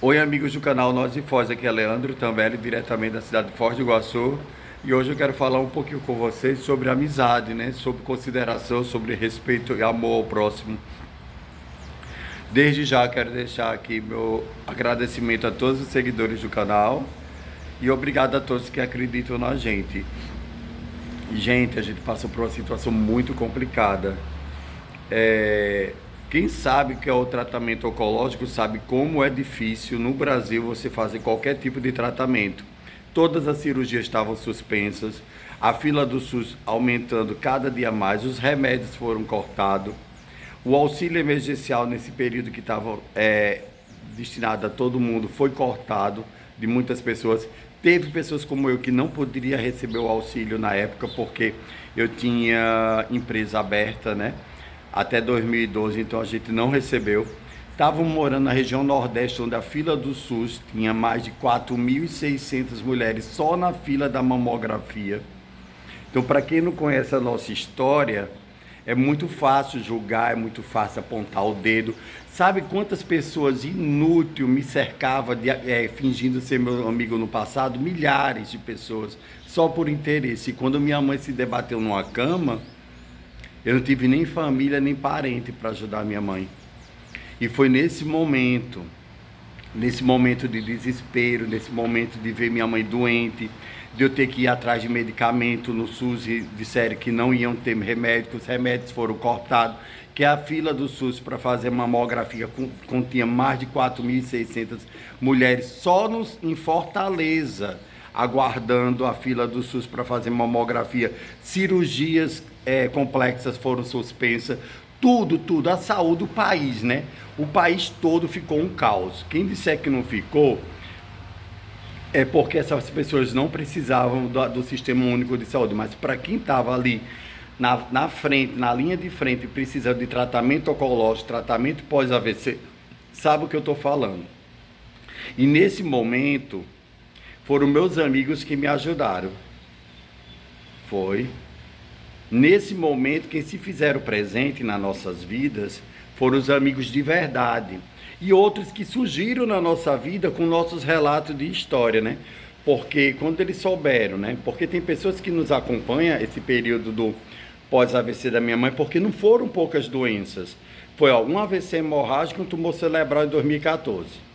Oi, amigos do canal Nós de Foz, aqui é Leandro Tambelli, diretamente da cidade de Foz do Iguaçu. E hoje eu quero falar um pouquinho com vocês sobre amizade, né? Sobre consideração, sobre respeito e amor ao próximo. Desde já quero deixar aqui meu agradecimento a todos os seguidores do canal e obrigado a todos que acreditam na gente. Gente, a gente passa por uma situação muito complicada. Quem sabe que é o tratamento oncológico sabe como é difícil no Brasil você fazer qualquer tipo de tratamento. Todas as cirurgias estavam suspensas, a fila do SUS aumentando cada dia mais, os remédios foram cortados, o auxílio emergencial nesse período que estava destinado a todo mundo foi cortado de muitas pessoas. Teve pessoas como eu que não poderia receber o auxílio na época porque eu tinha empresa aberta, né? Até 2012, então a gente não recebeu. Estavam morando na região Nordeste, onde a fila do SUS tinha mais de 4.600 mulheres só na fila da mamografia. Então, para quem não conhece a nossa história, é muito fácil julgar, é muito fácil apontar o dedo. Sabe quantas pessoas inúteis me cercavam fingindo ser meu amigo no passado? Milhares de pessoas, só por interesse. E quando minha mãe se debateu numa cama, eu não tive nem família, nem parente para ajudar minha mãe. E foi nesse momento de desespero, nesse momento de ver minha mãe doente, de eu ter que ir atrás de medicamento no SUS e disseram que não iam ter remédio, que os remédios foram cortados, que a fila do SUS para fazer mamografia continha mais de 4.600 mulheres só em Fortaleza, aguardando a fila do SUS para fazer mamografia. Cirurgias complexas foram suspensas. Tudo, a saúde do país, né? O país todo ficou um caos. Quem disser que não ficou, é porque essas pessoas não precisavam do Sistema Único de Saúde. Mas para quem estava ali na frente, na linha de frente, precisando de tratamento oncológico, tratamento pós-AVC, sabe o que eu estou falando. E nesse momento, foram meus amigos que me ajudaram. Foi. Nesse momento, quem se fizeram presente nas nossas vidas foram os amigos de verdade. E outros que surgiram na nossa vida com nossos relatos de história, né? Porque quando eles souberam, né? Porque tem pessoas que nos acompanham esse período do pós-AVC da minha mãe, porque não foram poucas doenças. Foi um AVC hemorrágico e um tumor cerebral em 2014.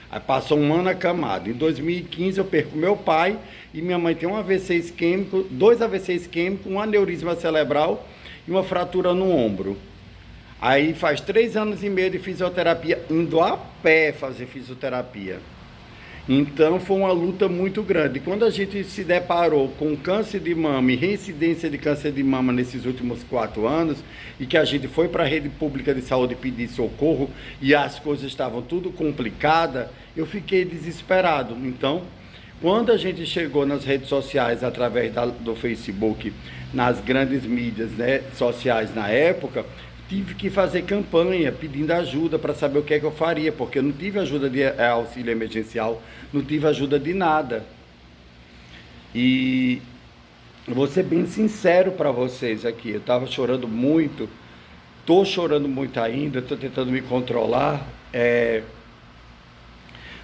Aí passou um ano acamado. Em 2015 eu perco meu pai e minha mãe tem um AVC isquêmico, 2 AVC isquêmicos, um aneurisma cerebral e uma fratura no ombro. Aí faz 3 anos e meio de fisioterapia, indo a pé fazer fisioterapia. Então foi uma luta muito grande. Quando a gente se deparou com câncer de mama e reincidência de câncer de mama nesses últimos 4 anos, e que a gente foi para a rede pública de saúde pedir socorro e as coisas estavam tudo complicadas, eu fiquei desesperado. Então, quando a gente chegou nas redes sociais, através do Facebook, nas grandes mídias, né, sociais na época, tive que fazer campanha pedindo ajuda para saber o que é que eu faria, porque eu não tive ajuda de auxílio emergencial, não tive ajuda de nada. E eu vou ser bem sincero para vocês aqui, eu estava chorando muito, estou chorando muito ainda, estou tentando me controlar,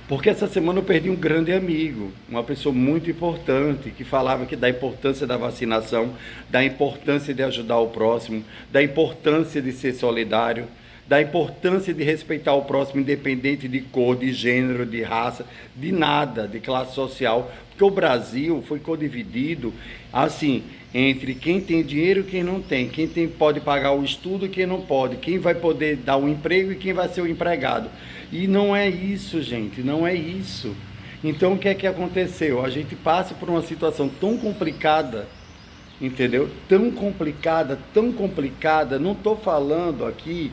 porque essa semana eu perdi um grande amigo, uma pessoa muito importante, que falava da importância da vacinação, da importância de ajudar o próximo, da importância de ser solidário, da importância de respeitar o próximo, independente de cor, de gênero, de raça, de nada, de classe social. Porque o Brasil foi codividido assim, entre quem tem dinheiro e quem não tem, pode pagar o estudo e quem não pode, quem vai poder dar o emprego e quem vai ser o empregado. E não é isso, gente, não é isso. Então o que é que aconteceu? A gente passa por uma situação tão complicada, entendeu? Tão complicada, não estou falando aqui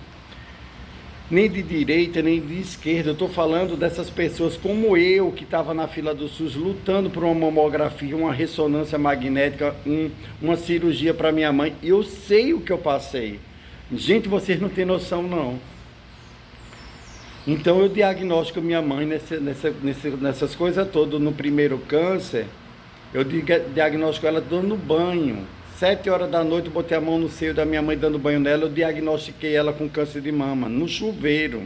nem de direita, nem de esquerda, eu estou falando dessas pessoas como eu, que estava na fila do SUS lutando por uma mamografia, uma ressonância magnética, uma cirurgia para minha mãe. Eu sei o que eu passei. Gente, vocês não têm noção, não. Então eu diagnostico minha mãe nessas coisas todas. No primeiro câncer, eu diagnostico ela dando banho. 7 horas da noite eu botei a mão no seio da minha mãe dando banho nela, eu diagnostiquei ela com câncer de mama, no chuveiro.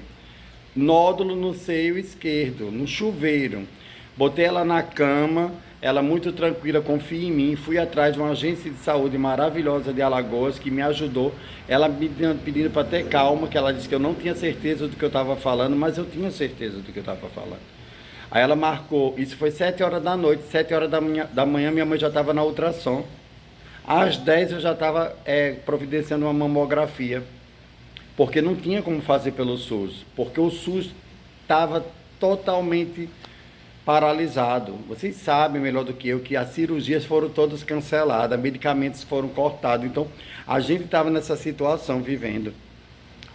nódulo no seio esquerdo, no chuveiro. Botei ela na cama, ela muito tranquila, confia em mim. Fui atrás de uma agência de saúde maravilhosa de Alagoas que me ajudou. Ela me pedindo para ter calma, que ela disse que eu não tinha certeza do que eu estava falando, mas eu tinha certeza do que eu estava falando. Aí ela marcou, isso foi 7 horas da noite, 7 horas da manhã minha mãe já estava na ultrassom. Às 10 eu já estava providenciando uma mamografia, porque não tinha como fazer pelo SUS, porque o SUS estava totalmente paralisado. Vocês sabem melhor do que eu que as cirurgias foram todas canceladas, medicamentos foram cortados. Então, a gente estava nessa situação vivendo.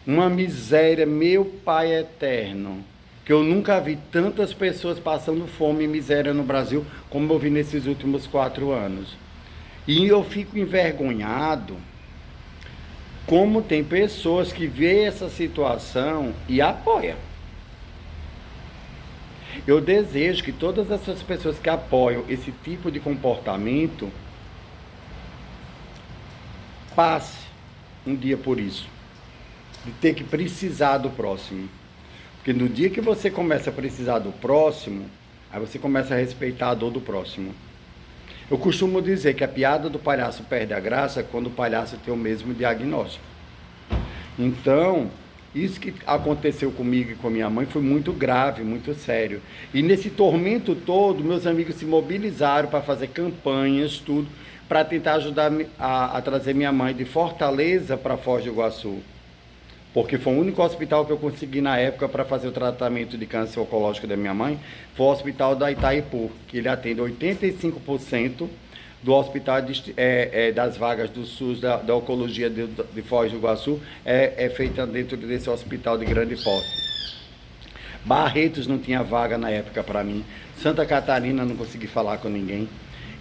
Uma miséria, meu Pai eterno, que eu nunca vi tantas pessoas passando fome e miséria no Brasil como eu vi nesses últimos 4 anos. E eu fico envergonhado como tem pessoas que veem essa situação e apoiam. Eu desejo que todas essas pessoas que apoiam esse tipo de comportamento passe um dia por isso, de ter que precisar do próximo. Porque no dia que você começa a precisar do próximo, aí você começa a respeitar a dor do próximo. Eu costumo dizer que a piada do palhaço perde a graça quando o palhaço tem o mesmo diagnóstico. Então, isso que aconteceu comigo e com minha mãe foi muito grave, muito sério. E nesse tormento todo, meus amigos se mobilizaram para fazer campanhas, tudo, para tentar ajudar a trazer minha mãe de Fortaleza para Foz do Iguaçu. Porque foi o único hospital que eu consegui na época para fazer o tratamento de câncer oncológico da minha mãe, foi o hospital da Itaipu, que ele atende 85% do hospital das vagas do SUS, da oncologia de Foz do Iguaçu, é feita dentro desse hospital de grande porte. Barretos não tinha vaga na época para mim, Santa Catarina não consegui falar com ninguém,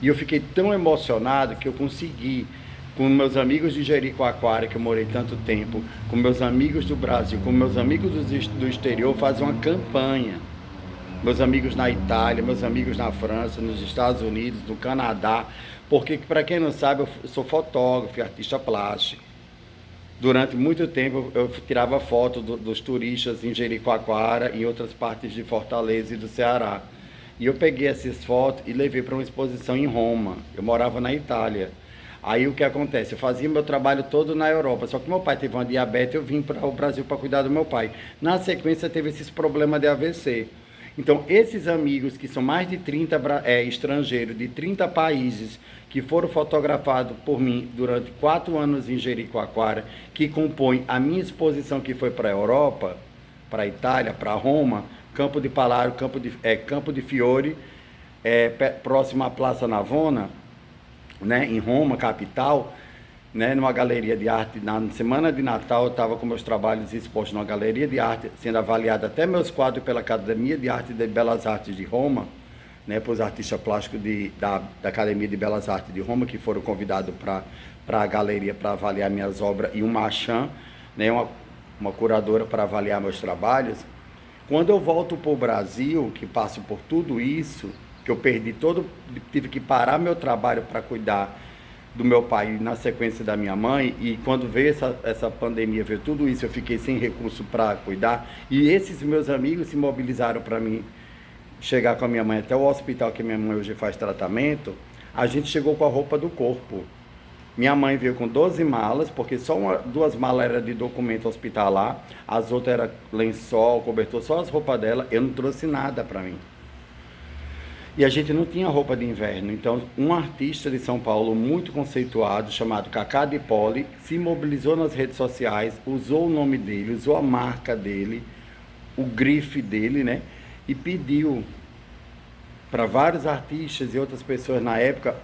e eu fiquei tão emocionado que eu consegui, com meus amigos de Jericoacoara, que eu morei tanto tempo, com meus amigos do Brasil, com meus amigos do exterior, fazer uma campanha. Meus amigos na Itália, meus amigos na França, nos Estados Unidos, no Canadá, porque, para quem não sabe, eu sou fotógrafo e artista plástico. Durante muito tempo eu tirava foto dos turistas em Jericoacoara e em outras partes de Fortaleza e do Ceará. E eu peguei essas fotos e levei para uma exposição em Roma. Eu morava na Itália. Aí o que acontece? Eu fazia meu trabalho todo na Europa, só que meu pai teve uma diabetes, eu vim para o Brasil para cuidar do meu pai. Na sequência teve esses problemas de AVC. Então esses amigos, que são mais de 30 estrangeiros, de 30 países, que foram fotografados por mim durante 4 anos em Jericoacoara, que compõem a minha exposição que foi para a Europa, para a Itália, para Roma, Campo de Palaro, Campo de Fiore, próximo à Praça Navona, né, em Roma, capital, né, numa galeria de arte. Na semana de Natal eu estava com meus trabalhos expostos numa galeria de arte, sendo avaliado até meus quadros pela Academia de Arte de Belas Artes de Roma, né, para os artistas plásticos da Academia de Belas Artes de Roma, que foram convidados para a galeria para avaliar minhas obras, e uma marchand, né, uma curadora para avaliar meus trabalhos. Quando eu volto para o Brasil, que passo por tudo isso, que eu tive que parar meu trabalho para cuidar do meu pai na sequência da minha mãe, e quando veio essa pandemia, veio tudo isso, eu fiquei sem recurso para cuidar, e esses meus amigos se mobilizaram para mim chegar com a minha mãe até o hospital que minha mãe hoje faz tratamento. A gente chegou com a roupa do corpo. Minha mãe veio com 12 malas, porque só 2 malas eram de documento hospitalar, as outras eram lençol, cobertor, só as roupas dela, eu não trouxe nada para mim. E a gente não tinha roupa de inverno, então um artista de São Paulo muito conceituado, chamado Cacá de Poli, se mobilizou nas redes sociais, usou o nome dele, usou a marca dele, o grife dele, né? E pediu para vários artistas e outras pessoas na época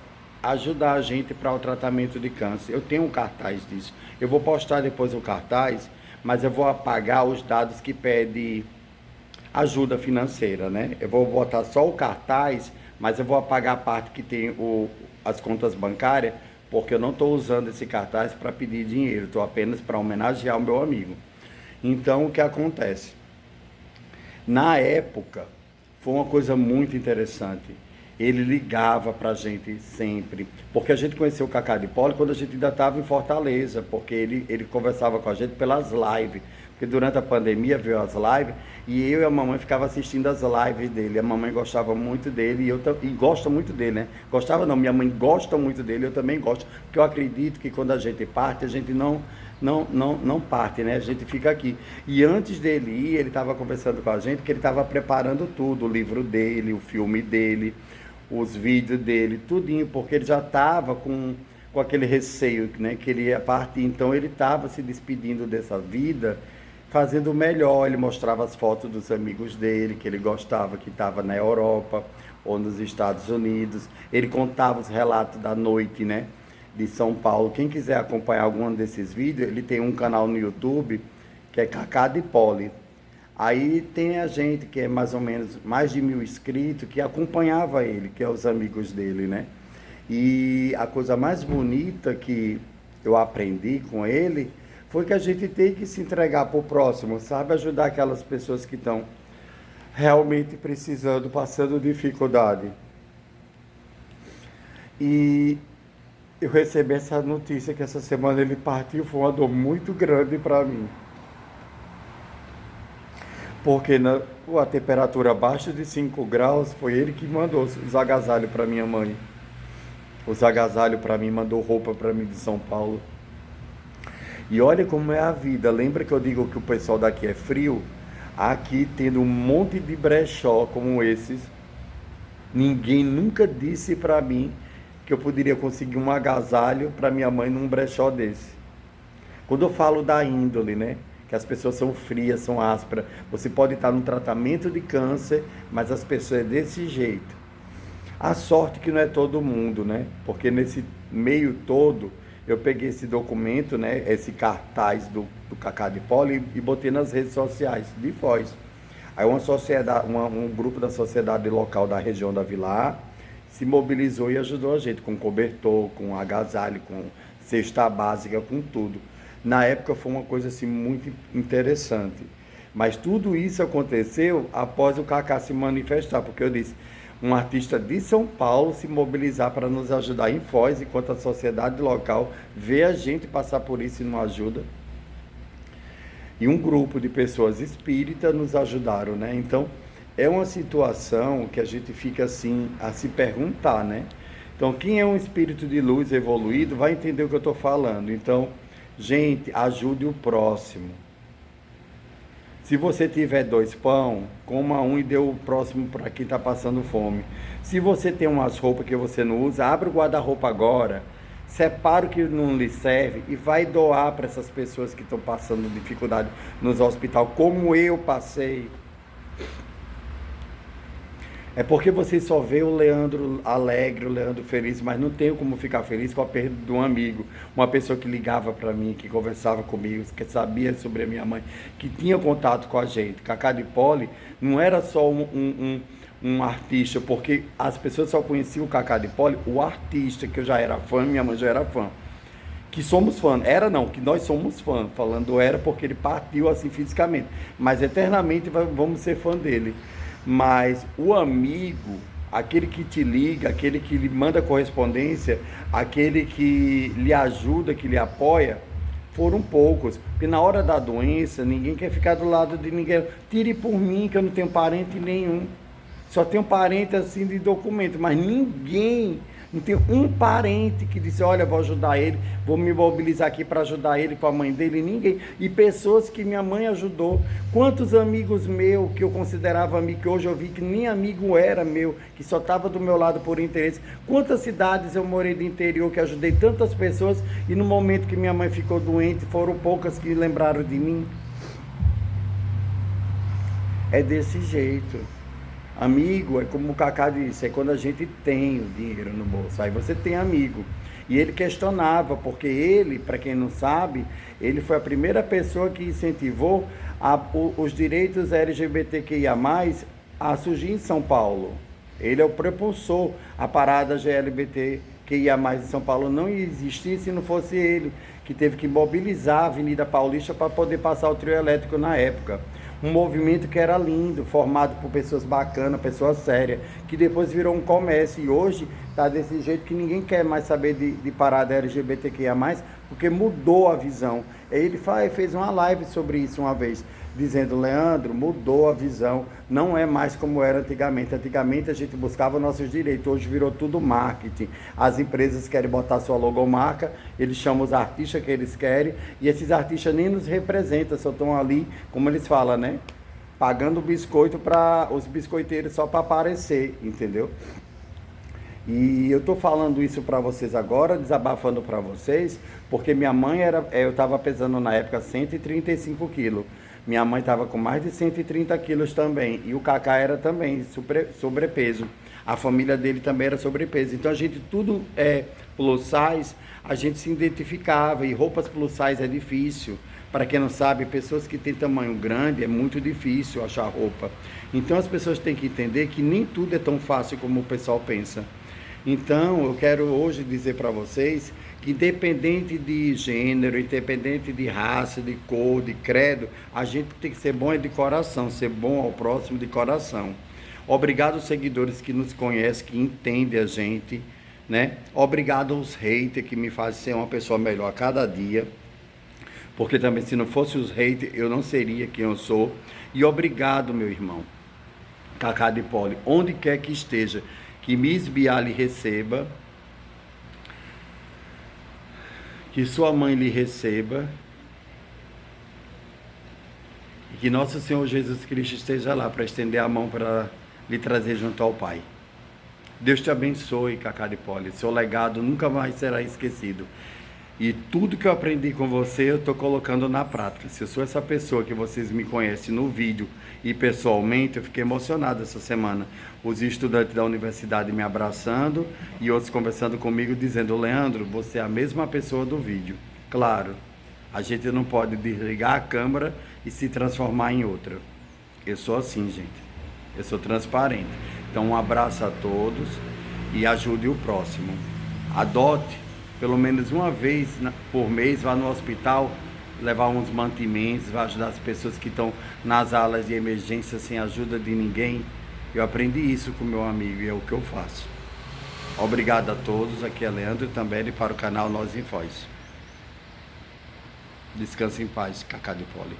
ajudar a gente para o tratamento de câncer. Eu tenho um cartaz disso, eu vou postar depois o cartaz, mas eu vou apagar os dados que pede ajuda financeira, né? Eu vou botar só o cartaz, mas eu vou apagar a parte que tem as contas bancárias, porque eu não estou usando esse cartaz para pedir dinheiro, estou apenas para homenagear o meu amigo. Então, o que acontece? Na época, foi uma coisa muito interessante. Ele ligava para a gente sempre, porque a gente conheceu o Cacá de Poli quando a gente ainda estava em Fortaleza, porque ele conversava com a gente pelas lives, porque durante a pandemia veio as lives e eu e a mamãe ficava assistindo as lives dele. A mamãe gostava muito dele e gosta muito dele, né? Gostava não, minha mãe gosta muito dele, eu também gosto, porque eu acredito que quando a gente parte, a gente não parte, né? A gente fica aqui. E antes dele ir, ele estava conversando com a gente que ele estava preparando tudo, o livro dele, o filme dele, os vídeos dele, tudinho, porque ele já estava com aquele receio, né, que ele ia partir. Então ele estava se despedindo dessa vida, fazendo o melhor. Ele mostrava as fotos dos amigos dele, que ele gostava, que estava na Europa ou nos Estados Unidos. Ele contava os relatos da noite, né, de São Paulo. Quem quiser acompanhar algum desses vídeos, ele tem um canal no YouTube, que é Cacá de Poli. Aí tem a gente que é mais ou menos mais de 1.000 inscritos, que acompanhava ele, que é os amigos dele, né? E a coisa mais bonita que eu aprendi com ele foi que a gente tem que se entregar para o próximo, sabe? Ajudar aquelas pessoas que estão realmente precisando, passando dificuldade. E eu recebi essa notícia que essa semana ele partiu, foi uma dor muito grande para mim. Porque a temperatura abaixo de 5 graus, foi ele que mandou os agasalhos para minha mãe. Os agasalhos para mim, mandou roupa para mim de São Paulo. E olha como é a vida. Lembra que eu digo que o pessoal daqui é frio? Aqui, tendo um monte de brechó como esses, ninguém nunca disse para mim que eu poderia conseguir um agasalho para minha mãe num brechó desse. Quando eu falo da índole, né? Que as pessoas são frias, são ásperas. Você pode estar num tratamento de câncer, mas as pessoas é desse jeito. A sorte que não é todo mundo, né? Porque nesse meio todo, eu peguei esse documento, né? Esse cartaz do Cacá de Poli e botei nas redes sociais de Foz. Aí um grupo da sociedade local da região da Vilar se mobilizou e ajudou a gente com cobertor, com agasalho, com cesta básica, com tudo. Na época foi uma coisa assim muito interessante. Mas tudo isso aconteceu após o Cacá se manifestar, porque eu disse, um artista de São Paulo se mobilizar para nos ajudar em Foz, enquanto a sociedade local vê a gente passar por isso e não ajuda. E um grupo de pessoas espíritas nos ajudaram, né? Então, é uma situação que a gente fica assim a se perguntar, né? Então, quem é um espírito de luz evoluído vai entender o que eu estou falando. Então, gente, ajude o próximo. Se você tiver 2 pão, coma um e dê o próximo para quem está passando fome. Se você tem umas roupas que você não usa, abre o guarda-roupa agora, separa o que não lhe serve e vai doar para essas pessoas que estão passando dificuldade nos hospitais, como eu passei. É porque você só vê o Leandro alegre, o Leandro feliz, mas não tenho como ficar feliz com a perda de um amigo, uma pessoa que ligava para mim, que conversava comigo, que sabia sobre a minha mãe, que tinha contato com a gente. Cacá de Poli não era só um artista, porque as pessoas só conheciam o Cacá de Poli, o artista, que eu já era fã, minha mãe já era fã. Que somos fã, era não, que nós somos fã, falando era porque ele partiu assim fisicamente, mas eternamente vamos ser fã dele. Mas o amigo, aquele que te liga, aquele que lhe manda correspondência, aquele que lhe ajuda, que lhe apoia, foram poucos. Porque na hora da doença, ninguém quer ficar do lado de ninguém. Tire por mim, que eu não tenho parente nenhum. Só tenho parente assim de documento, mas ninguém, não tem um parente que disse, olha, vou ajudar ele, vou me mobilizar aqui para ajudar ele, com a mãe dele, ninguém. E pessoas que minha mãe ajudou. Quantos amigos meus que eu considerava amigo, que hoje eu vi que nem amigo era meu, que só estava do meu lado por interesse. Quantas cidades eu morei do interior, que ajudei tantas pessoas, e no momento que minha mãe ficou doente, foram poucas que lembraram de mim. É desse jeito. Amigo, é como o Cacá disse, é quando a gente tem o dinheiro no bolso, aí você tem amigo. E ele questionava, porque ele, para quem não sabe, ele foi a primeira pessoa que incentivou os direitos LGBTQIA+, a surgir em São Paulo. Ele é o propulsor. A parada LGBTQIA+, em São Paulo não existia se não fosse ele, que teve que mobilizar a Avenida Paulista para poder passar o trio elétrico na época. Um movimento que era lindo, formado por pessoas bacanas, pessoas sérias, que depois virou um comércio e hoje está desse jeito que ninguém quer mais saber de parada LGBTQIA+, porque mudou a visão. Ele fez uma live sobre isso uma vez, dizendo: Leandro, mudou a visão, não é mais como era antigamente. Antigamente a gente buscava nossos direitos, hoje virou tudo marketing. As empresas querem botar sua logomarca, eles chamam os artistas que eles querem, e esses artistas nem nos representam, só estão ali, como eles falam, né? Pagando biscoito para os biscoiteiros só para aparecer, entendeu? E eu tô falando isso para vocês agora, desabafando para vocês, porque minha mãe eu estava pesando na época 135 quilos. Minha mãe estava com mais de 130 quilos também. E o Kaká era também sobrepeso. A família dele também era sobrepeso. Então a gente tudo plus size, a gente se identificava. E roupas plus size é difícil. Para quem não sabe, pessoas que têm tamanho grande é muito difícil achar roupa. Então as pessoas têm que entender que nem tudo é tão fácil como o pessoal pensa. Então eu quero hoje dizer para vocês que, independente de gênero, independente de raça, de cor, de credo, a gente tem que ser bom de coração, ser bom ao próximo de coração. Obrigado aos seguidores que nos conhecem, que entendem a gente, né? Obrigado aos haters que me fazem ser uma pessoa melhor a cada dia, porque também se não fosse os haters eu não seria quem eu sou. E obrigado, meu irmão Kaká de Poli, onde quer que esteja, que Miss Bia lhe receba, que sua mãe lhe receba, e que nosso Senhor Jesus Cristo esteja lá para estender a mão para lhe trazer junto ao Pai. Deus te abençoe, Kaká de Poli. Seu legado nunca mais será esquecido. E tudo que eu aprendi com você, eu estou colocando na prática. Se eu sou essa pessoa que vocês me conhecem no vídeo e pessoalmente, eu fiquei emocionado essa semana. Os estudantes da universidade me abraçando e outros conversando comigo, dizendo: Leandro, você é a mesma pessoa do vídeo. Claro, a gente não pode desligar a câmera e se transformar em outra. Eu sou assim, gente. Eu sou transparente. Então, um abraço a todos e ajude o próximo. Adote. Pelo menos uma vez por mês, vá no hospital, levar uns mantimentos, vai ajudar as pessoas que estão nas alas de emergência sem ajuda de ninguém. Eu aprendi isso com meu amigo e é o que eu faço. Obrigado a todos. Aqui é Leandro Tamberi para o canal Nós em Foz. Descanse em paz, Kaká de Poli.